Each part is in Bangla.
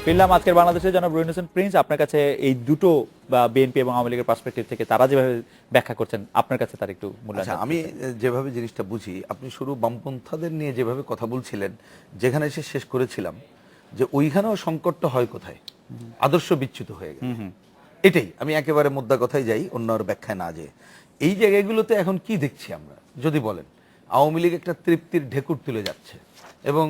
ফিরলাম আজকের বাংলাদেশের জনাব রহিন হোসেন প্রিন্স, আপনার কাছে এই দুটো বা বিএনপি এবং আওয়ামী লীগের পার্সপেক্টিভ থেকে তারা যেভাবে ব্যাখ্যা করছেন আপনার কাছে তার একটু মূল্যায়ন। আচ্ছা, আমি যেভাবে জিনিসটা বুঝি, আপনি শুরু বামপন্থাদের নিয়ে যেভাবে কথা বলছিলেন, যেখানে এসে শেষ করেছিলাম যে ওইখানেও সংকটটা হয় কোথায়, আদর্শ বিচ্যুত হয়ে গেছে। এটাই আমি একেবারে মুদ্রা কথায় যাই, অন্য আর ব্যাখ্যায় না যেয়ে এই জায়গাগুলোতে এখন কি দেখছি আমরা যদি বলেন, আওয়ামী লীগ একটা তৃপ্তির ঢেকুর তুলে যাচ্ছে এবং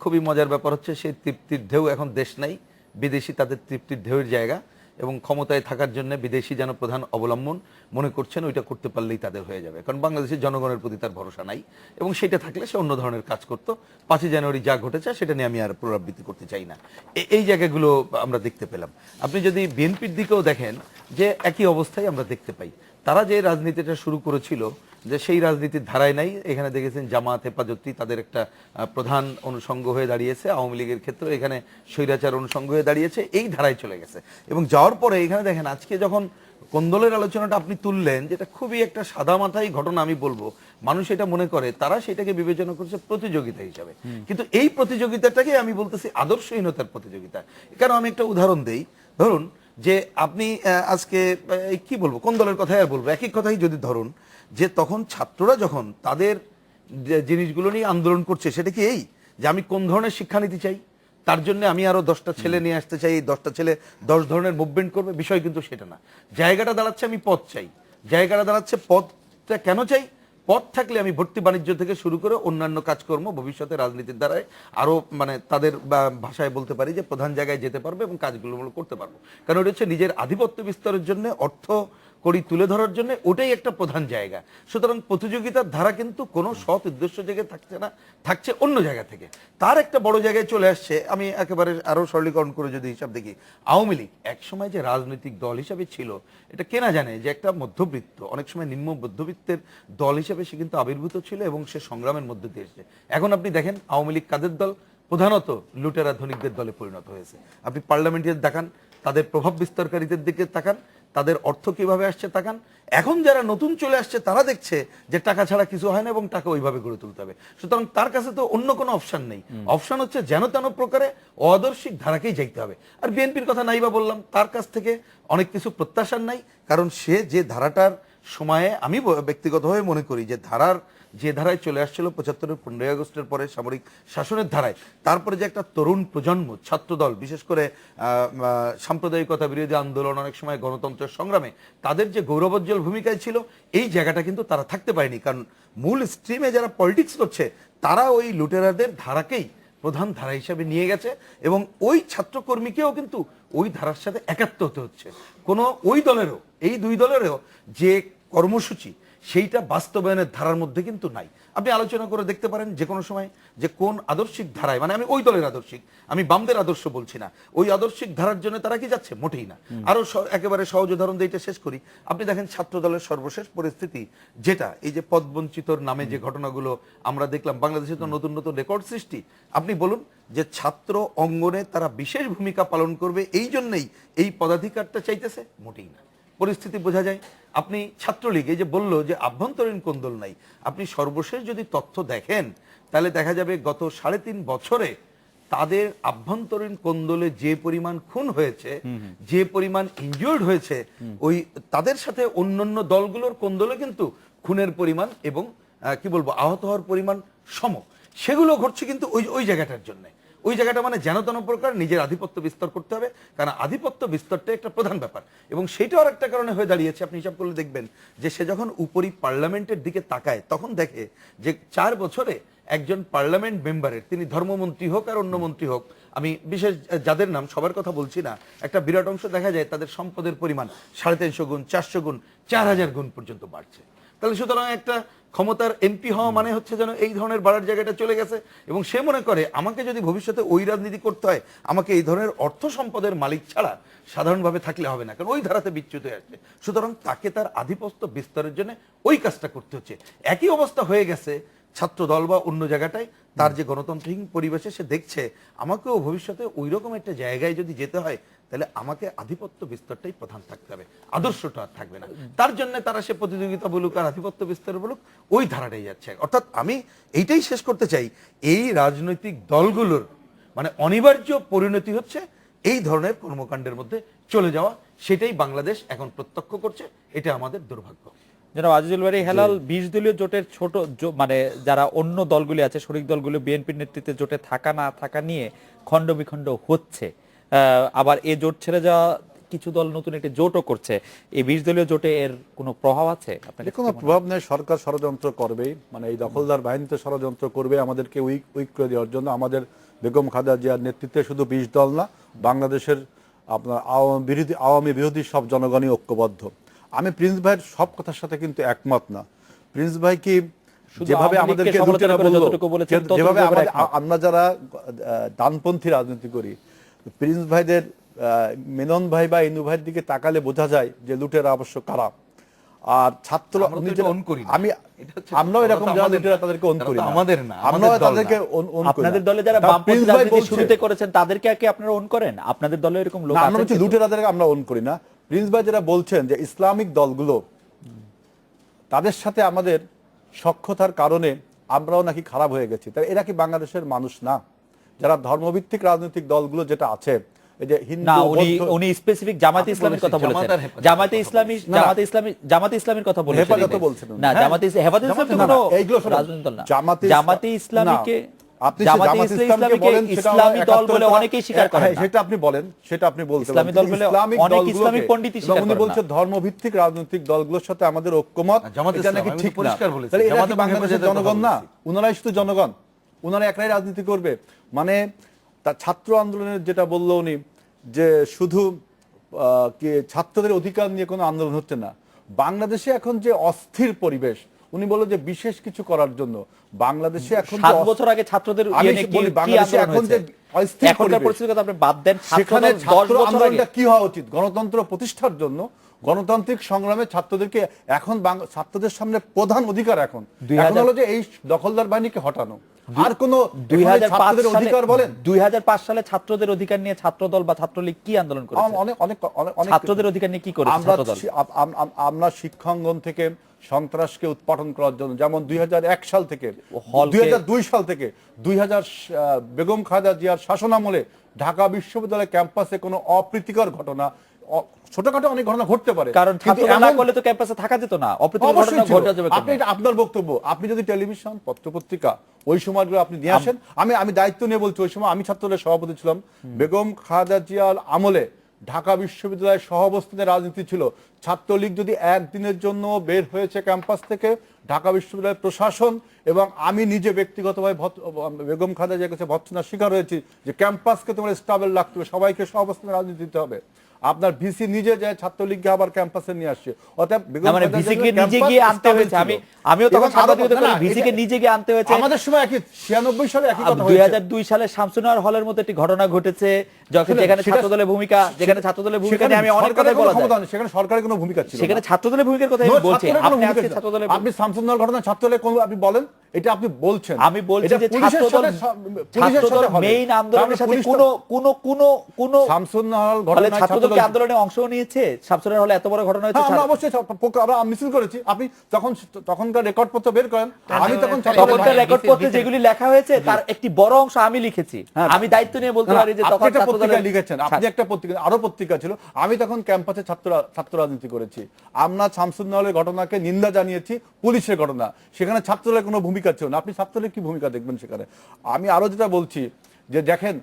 খুবই মজার ব্যাপার হচ্ছে সেই তৃপ্তির ঢেউ এখন দেশ নাই, বিদেশি তাদের তৃপ্তির ঢেউয়ের জায়গা এবং ক্ষমতায় থাকার জন্য বিদেশি যেন প্রধান অবলম্বন মনে করছেন, ওইটা করতে পারলেই তাদের হয়ে যাবে। কারণ বাংলাদেশের জনগণের প্রতি তার ভরসা নাই এবং সেটা থাকলে সে অন্য ধরনের কাজ করতো। 5ই জানুয়ারি যা ঘটেছে সেটা নিয়ে আমি আর পুনরাবৃত্তি করতে চাই না। এই জায়গাগুলো আমরা দেখতে পেলাম। আপনি যদি বিএনপির দিকেও দেখেন যে একই অবস্থায় আমরা দেখতে পাই। তারা যে রাজনীতিটা শুরু করেছিল যে সেই রাজনীতির ধারায় নাই, এখানে দেখেছেন জামাত হেফাজতি তাদের একটা প্রধান অনুষঙ্গ হয়ে দাঁড়িয়েছে, আওয়ামী লীগের ক্ষেত্রে এখানে স্বৈরাচার অনুষঙ্গ হয়ে দাঁড়িয়েছে, এই ধারায় চলে গেছে। এবং যাওয়ার পরে এখানে দেখেন আজকে যখন কোন্দলের আলোচনাটা আপনি তুললেন, যেটা খুবই একটা সাদামাথাই ঘটনা আমি বলবো, মানুষ এটা মনে করে, তারা সেটাকে বিবেচনা করছে প্রতিযোগিতা হিসাবে। কিন্তু এই প্রতিযোগিতাটাকে আমি বলতেছি আদর্শহীনতার প্রতিযোগিতা। কেন, আমি একটা উদাহরণ দেই। ধরুন যে আপনি আজকে কি বলবো, কোন দলের কথাই আর বলবো, একই কথাই যদি ধরুন যে তখন ছাত্ররা যখন তাদের জিনিসগুলো নিয়ে আন্দোলন করছে, সেটা কি এই যে আমি কোন ধরনের শিক্ষানীতি চাই, তার জন্য আমি আরো 10টা ছেলে নিয়ে আসতে চাই, এই 10টা ছেলে 10 ধরনের মুভমেন্ট করবে, বিষয় কিন্তু সেটা না। জায়গাটা দাঁড়াচ্ছে আমি পদ চাই, জায়গাটা দাঁড়াচ্ছে পদটা কেন চাই, পদ থাকলে আমি ভর্তি বাণিজ্য থেকে শুরু করে অন্যান্য কাজকর্ম ভবিষ্যতে রাজনীতির দ্বারায় আরো তাদের ভাষায় বলতে পারি যে প্রধান জায়গায় যেতে পারবে এবং কাজগুলো করতে পারবো। কারণ ওটা হচ্ছে নিজের আধিপত্য বিস্তারের জন্য, অর্থ করি তুলে ধরার জন্য, ওটাই একটা প্রধান জায়গা। সুতরাং প্রতিযোগিতার ধারা কিন্তু কোনো সৎ উদ্দেশ্য জায়গায় থাকছে না, থাকছে অন্য জায়গা থেকে। তার একটা বড় জায়গায় চলে আসছে। আমি একেবারে আরো সরলীকরণ করে যদি হিসাব দেখি, আওয়ামী লীগ একসময় যে রাজনৈতিক দল হিসাবে ছিল, এটা কেনা জানে যে একটা মধ্যবিত্ত, অনেক সময় নিম্ন মধ্যবিত্তের দল হিসাবে সে কিন্তু আবির্ভূত ছিল এবং সে সংগ্রামের মধ্যে দিয়ে এসেছে। এখন আপনি দেখেন আওয়ামী লীগ কাদের দল, প্রধানত লুটেরা ধনিকদের দলে পরিণত হয়েছে। আপনি পার্লামেন্টের দেখান, তাদের প্রভাব বিস্তারকারীদের দিকে তাকান, তাদের অর্থ কিভাবে আসছে তাকান। এখন যারা নতুন চলে আসছে তারা দেখছে যে টাকা ছাড়া কিছু হয় না এবং টাকা ওইভাবে গড়ে তুলতে হবে। সুতরাং তার কাছে তো অন্য কোনো অপশন নেই, অপশন হচ্ছে যেন তেন প্রকারে অআদর্শিক ধারাকেই যাইতে হবে। আর বিএনপির কথা নাই বা বললাম, তার কাছ থেকে অনেক কিছু প্রত্যাশার নাই, কারণ সে যে ধারাটার সময়ে আমি ব্যক্তিগতভাবে মনে করি যে ধারায় চলে আসছিল 75-এর 15ই আগস্টের পরে সামরিক শাসনের ধারায়, তারপরে যে একটা তরুণ প্রজন্ম ছাত্রদল, বিশেষ করে সাম্প্রদায়িকতা বিরোধী আন্দোলন, অনেক সময় গণতন্ত্রের সংগ্রামে তাদের যে গৌরবোজ্জ্বল ভূমিকায় ছিল, এই জায়গাটা কিন্তু তারা থাকতে পারেনি। কারণ মূল স্ট্রিমে যারা পলিটিক্স করছে তারা ওই লুটেরাদের ধারাকেই প্রধান ধারা হিসাবে নিয়ে গেছে এবং ওই ছাত্রকর্মীকেও কিন্তু ওই ধারার সাথে একাত্ম হতে হচ্ছে। কোনো ওই দলেরও, এই দুই দলেরও যে কর্মসূচি, সেইটা বাস্তবায়নের ধারার মধ্যে কিন্তু নাই। আপনি আলোচনা করে দেখতে পারেন যে কোনো সময় যে কোন আদর্শিক ধারায়, আমি ওই দলের আদর্শিক, আমি বামদের আদর্শ বলছি না, ওই আদর্শিক ধারার জন্য তারা কি যাচ্ছে, মোটেই না। আরো একেবারে সহজ উদাহরণ দিয়ে এটা শেষ করি। আপনি দেখেন ছাত্র দলের সর্বশেষ পরিস্থিতি, যেটা এই যে পদবঞ্চিতর নামে যে ঘটনাগুলো আমরা দেখলাম, বাংলাদেশে তো নতুন নতুন রেকর্ড সৃষ্টি। আপনি বলুন যে ছাত্র অঙ্গনে তারা বিশেষ ভূমিকা পালন করবে এই জন্যই এই পদাধিকারটা চাইতেছে, মোটেই না। পরিস্থিতি বোঝা যায়। আপনি ছাত্রলীগ এই যে বললো যে আভ্যন্তরীণ কোন্দল নাই, আপনি সর্বশেষ যদি তথ্য দেখেন তাহলে দেখা যাবে গত 3.5 বছরে তাদের আভ্যন্তরীণ কোন্দলে যে পরিমাণ খুন হয়েছে, যে পরিমাণ ইনজুর্ড হয়েছে, ওই তাদের সাথে অন্যান্য দলগুলোর কোন্দলে কিন্তু খুনের পরিমাণ এবং কি বলবো আহত হওয়ার পরিমাণ সম। সেগুলো ঘটছে কিন্তু ওই জায়গাটার জন্য। ওই জায়গাটা যেন তেন প্রকার নিজের আধিপত্য বিস্তার করতে হবে, কারণ আধিপত্য বিস্তারটা একটা প্রধান ব্যাপার এবং সেটাও একটা কারণে হয়ে দাঁড়িয়েছে। আপনি হিসাব করলে দেখবেন যে সে যখন উপরি পার্লামেন্টের দিকে তাকায় তখন দেখে যে 4 বছরে একজন পার্লামেন্ট মেম্বারের, তিনি ধর্মমন্ত্রী হোক আর অন্য মন্ত্রী হোক, আমি বিশেষ যাদের নাম সবার কথা বলছি না, একটা বিরাট অংশ দেখা যায় তাদের সম্পদের পরিমাণ 350 গুণ, 400 গুণ, 4000 গুণ পর্যন্ত বাড়ছে। তাহলে সুতরাং একটা ক্ষমতার এমপি হওয়া মানে হচ্ছে যেন এই ধরনের বাড়ার জায়গাটা চলে গেছে এবং সে মনে করে আমাকে যদি ভবিষ্যতে ওই রাজনীতি করতে হয়, আমাকে এই ধরনের অর্থ সম্পদের মালিক ছাড়া সাধারণভাবে থাকলে হবে না, কারণ ওই ধারাতে বিচ্যুত হয়ে আসছে। সুতরাং তাকে তার আধিপত্য বিস্তারের জন্য ওই কাজটা করতে হচ্ছে। একই অবস্থা হয়ে গেছে ছাত্র দল বা অন্য জায়গাটায়, তার যে গণতান্ত্রিক পরিবেশে সে দেখছে আমাকেও ভবিষ্যতে ওই রকম একটা জায়গায় যদি যেতে হয় তাহলে আমাকে আধিপত্য বিস্তারটাই প্রধান থাকতে হবে, আদর্শটা আর থাকবে না। তার জন্য তারা সে প্রতিযোগিতা বলুক আর আধিপত্য বিস্তার বলুক, ওই ধারাটাই যাচ্ছে। অর্থাৎ আমি এইটাই শেষ করতে চাই, এই রাজনৈতিক দলগুলোর অনিবার্য পরিণতি হচ্ছে এই ধরনের কর্মকাণ্ডের মধ্যে চলে যাওয়া, সেটাই বাংলাদেশ এখন প্রত্যক্ষ করছে। এটা আমাদের দুর্ভাগ্য। জনাব আজিজুল বারী হেলাল, 20 দলীয় জোটের ছোট মানে যারা অন্য দলগুলি আছে, শরিক দলগুলো বিএনপির নেতৃত্বে জোটে থাকা না থাকা নিয়ে খণ্ড বিখণ্ড হচ্ছে। আবার এই জোট ছেড়ে যাওয়া কিছু দল নতুন একটি জোটও করছে। এই 20 দলীয় জোটে এর কোনো প্রভাব আছে? কোনো প্রভাব নেই। সরকার ষড়যন্ত্র করবেই, মানে এই দখলদার বাহিনীতে ষড়যন্ত্র করবে আমাদেরকে উইক করে দেওয়ার জন্য। আমাদের বেগম খালেদা জিয়ার নেতৃত্বে শুধু 20 দল না, বাংলাদেশের আপনার আওয়ামী বিরোধী সব জনগণই ঐক্যবদ্ধ। আমি প্রিন্স ভাইয়ের সব কথার সাথে কিন্তু একমত না। প্রিন্স ভাই কি যেভাবে আমাদেরকে যেভাবে আমরা যারা ডানপন্থী রাজনীতি করি, প্রিন্স ভাইদের মেনন ভাই বা ইনু ভাইয়ের দিকে তাকালে বোঝা যায় যে লুটেরা অবশ্য কারা। আর ছাত্র আমি আমরাও এরকম যারা লুটেরা তাদেরকে অন করি না, আমাদের না, আমরাও তাদেরকে অন করি। আপনাদের দলে যারা বামপন্থী রাজনীতি শুরুতে করেছেন তাদেরকে কি আপনারা অন করেন? আপনাদের দলে এরকম লোক আছে? আমরা হচ্ছে লুটেরাদেরকে আমরা অন করি না। প্রিন্স ভাই যারা বলছেন যে ইসলামিক দলগুলো, তাদের সাথে আমাদের সখ্যতার কারণে আমরাও নাকি খারাপ হয়ে গেছি, তাই এরা কি বাংলাদেশের মানুষ না? যারা ধর্মভিত্তিক রাজনৈতিক দলগুলো যেটা আছে, এই যে হিন্দু, উনি স্পেসিফিক জামাতে ইসলামের কথা বলেছেন। জামাতে ইসলামের কথা বলেছেন। হেফাজত বলছেন না, জামাতে ইসলাম তো কোনো রাজনৈতিক দল না। জামাতে ইসলামীকে ইসলামী দল বলে অনেকেই স্বীকার করেন না। সেটা আপনি বলেন, সেটা আপনি বলতে ইসলামী দল বলে অনেক ইসলামিক পণ্ডিতই স্বীকার করেন না। উনি বলছেন ধর্মভিত্তিক রাজনৈতিক দলগুলোর সাথে আমাদের ঐক্যমত, এটা নাকি ঠিক না। তাহলে এরা কি বাংলাদেশের জনগণ না? উনারাই শুধু জনগণ, উনারা একলাই রাজনীতি করবে? মানে তার ছাত্র আন্দোলনের যেটা বললো উনি, যে শুধু কি ছাত্রদের অধিকার নিয়ে কোনো আন্দোলন হচ্ছে না। বাংলাদেশে এখন যে অস্থির পরিবেশ, উনি বলল যে বিশেষ কিছু করার জন্য বাংলাদেশে এখন 7 বছর আগে ছাত্রদের বাংলাদেশে এখন যে এখনকার পরিস্থিতির কথা আপনি বাদ দেন, সেখানে ছাত্র আন্দোলনটা কি হওয়া উচিত? গণতন্ত্র প্রতিষ্ঠার জন্য গণতান্ত্রিক সংগ্রামে ছাত্রদেরকে এখন ছাত্রদের সামনে প্রধান অধিকার এখন হলো যে এই দখলদার বাহিনীকে হটানো। আর কোন 2005 অধিকার বলেন, 2005 সালে ছাত্রদের অধিকার নিয়ে ছাত্রদল বা ছাত্রলীগ কি আন্দোলন করেছে? ছাত্রদের অধিকার নিয়ে কি করেছে ছাত্রদল? আমরা শিক্ষাঙ্গন থেকে সন্ত্রাসকে উৎপাদন করার জন্য, যেমন 2001 সাল থেকে 2002 সাল থেকে 2000 বেগম খালেদা জিয়ার শাসনামলে ঢাকা বিশ্ববিদ্যালয় ক্যাম্পাসে কোনো অপ্রীতিকর ঘটনা, ছোটখাটো অনেক ঘটনা ঘটতে পারে, কারণ ছাত্ররা না করলে তো ক্যাম্পাসে থাকা যেত না। অপ্রীতিকর ঘটনা ঘটে যাবে। আপনি এটা আপনার বক্তব্য, আপনি যদি টেলিভিশন পত্রপত্রিকা ওই সময়গুলো আপনি নিয়ে আসেন। আমি দায়িত্ব নিয়ে বলছি, ওই সময় আমি ছাত্রদের সভাপতি ছিলাম। বেগম খালেদা জিয়ার আমলে ঢাকা বিশ্ববিদ্যালয়ের সহাবস্থানে রাজনীতি ছিল। ছাত্রলীগ যদি একদিনের জন্য বের হয়েছে ক্যাম্পাস থেকে, ঢাকা বিশ্ববিদ্যালয়ের প্রশাসন এবং আমি নিজে ব্যক্তিগতভাবে বেগম খালেদা জিয়ার কাছে ভৎসনার শিকার হয়েছি যে ক্যাম্পাসকে তোমার স্টেবল রাখতে হবে, সবাইকে সহাবস্থানে রাজনীতি দিতে হবে। আপনার ভিসি নিজে যায় ছাত্রলীগকে আবার ক্যাম্পাসে নিয়ে আসছে। অতএব ভিসিকে নিজে গিয়ে আনতে হয়েছে। আমিও তখন সাংবাদিকতা করি, ভিসিকে নিজে গিয়ে আনতে হয়েছে। আমাদের সময় একই 96 সালে একই কথা হয়েছে। 2002 সালে শামসুনার হলের মধ্যে একটি ঘটনা ঘটেছে, যেখানে ছাত্রদলের ভূমিকা নিয়ে আমি অনেক কথা বলা যায়। সেখানে সরকারের কোনো ভূমিকা ছিল না, সেখানে ছাত্রদলের ভূমিকার কথা আমি বলছি। আপনি আজকে ছাত্রদলের, আপনি শামসুনার ঘটনা ছাত্রদলের কোন আপনি বলেন, এটা আপনি বলছেন। আমি বলছি যে ছাত্রদল মেইন আন্দোলনের সাথে কোন শামসুনার ঘটনা ছাত্রদল কি আন্দোলনে অংশ নিয়েছে? শামসুনার হলে এত বড় ঘটনা হয়েছে, আমরা অবশ্যই আমরা মিছিল করেছি। আপনি তখনকার রেকর্ড পত্র বের করেন। আমি তখনকার রেকর্ড পত্রে যেগুলি লেখা হয়েছে তার একটি বড় অংশ আমি লিখেছি। আমি দায়িত্ব নিয়ে বলতে পারি যে তখন পত্রিকা লিখেছেন, আপনি একটা পত্রিকা, আরো পত্রিকা ছিল। আমি তখন ক্যাম্পাসে ছাত্র রাজনীতি করেছি। আমরা শামসুন্নাহরের ঘটনাকে নিন্দা জানিয়েছি, পুলিশের ঘটনা, সেখানে ছাত্রদের কোনো ভূমিকা ছিল না। আপনি ছাত্রদের কি ভূমিকা দেখবেন সেখানে? আমি আরো যেটা বলছি যে দেখেন,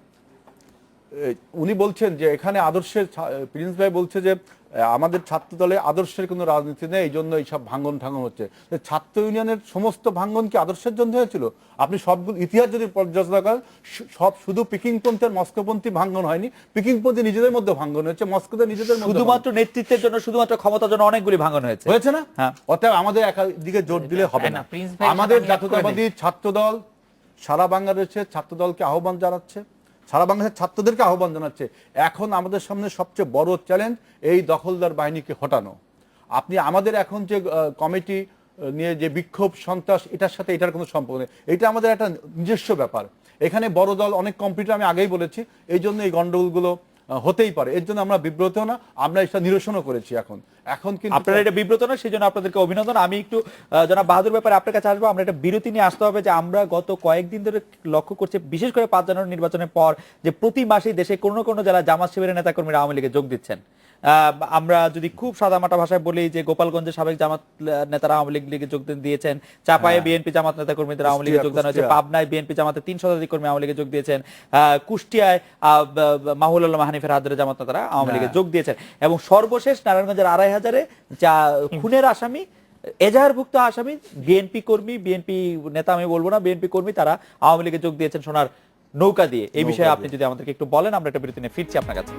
উনি বলছেন যে এখানে আদর্শের, প্রিন্স ভাই বলছে যে আমাদের ছাত্র দলে আদর্শের কোনো রাজনীতি নেই, এই জন্য এইসব ভাঙ্গন ঠাঙ্গন হচ্ছে। ছাত্র ইউনিয়নের সমস্ত ভাঙ্গন কি আদর্শের জন্য হয়েছিল? আপনি সবগুলো ইতিহাস যদি পর্যালোচনা করেন, সব শুধু পিকিংপন্থী আর মস্কোপন্থী ভাঙ্গন হয়নি। পিকিংপন্থী নিজেদের মধ্যে ভাঙ্গন হয়েছে, মস্কোতে নিজেদের মধ্যে, শুধুমাত্র নেতৃত্বের জন্য, শুধুমাত্র ক্ষমতার জন্য অনেকগুলি ভাঙ্গন হয়েছে না? অতএব আমাদের একদিকে জোর দিলে হবে না। আমাদের জাতীয়তাবাদী ছাত্রদল সারা বাংলাদেশের ছাত্রদলকে আহ্বান জানাচ্ছে, সারা বাংলাদেশের ছাত্রদেরকে আহ্বান জানাচ্ছে, এখন আমাদের সামনে সবচেয়ে বড় চ্যালেঞ্জ এই দখলদার বাহিনীকে হটানো। আপনি আমাদের এখন যে কমিটি নিয়ে যে বিক্ষোভ সন্ত্রাস, এটার সাথে এটার কোনো সম্পর্ক নেই। এটা আমাদের একটা নিজস্ব ব্যাপার। এখানে বড় দল অনেক কম্পিউটার, আমি আগেই বলেছি, এই জন্য এই গন্ডগোলগুলো হতেই পারে। এর জন্য আমরা বিব্রত না, আমরা এটা নিরসনও করেছি। এখন কিন্তু আপনারা এটা বিব্রত না, সেই জন্য আপনাদেরকে অভিনন্দন। আমি একটু জনাব বাহাদুর ব্যাপারে আপনার কাছে আসবো। আমরা একটা বিরতি নিয়ে আসতে হবে, যে আমরা গত কয়েকদিন ধরে লক্ষ্য করছি, বিশেষ করে 5 জানুয়ারি নির্বাচনের পর, যে প্রতি মাসেই দেশে কোনো কোনো জেলা জামাত শিবিরের নেতাকর্মীরা আওয়ামী লীগে যোগ দিচ্ছেন। আমরা যদি খুব সাদামাটা ভাষায় বলি, যে গোপালগঞ্জের সাবেক জামাত নেতারা আওয়ামী লীগে যোগ দিয়েছেন, চাপায়ে বিএনপি জামাত নেতা কর্মীদের আওয়ামী লীগে যোগদান হয়েছে, পাবনায় বিএনপি জামাতের 3 শতাধিক কর্মী আওয়ামী লীগে যোগ দিয়েছেন, কুষ্টিয়ায় মাহুল আলম হানিফের হাত ধরে জামাত নেতারা আওয়ামী লীগে যোগ দিয়েছেন, এবং সর্বশেষ নারায়ণগঞ্জের 2500-এ যা খুনের আসামি, এজাহারভুক্ত আসামি বিএনপি কর্মী, বিএনপি নেতা আমি বলবো না, বিএনপি কর্মী, তারা আওয়ামী লীগে যোগ দিয়েছেন সোনার নৌকা দিয়ে। এই বিষয়ে আপনি যদি আমাদেরকে একটু বলেন, আমরা একটা বিরতি নিয়ে ফিরছি আপনার কাছে।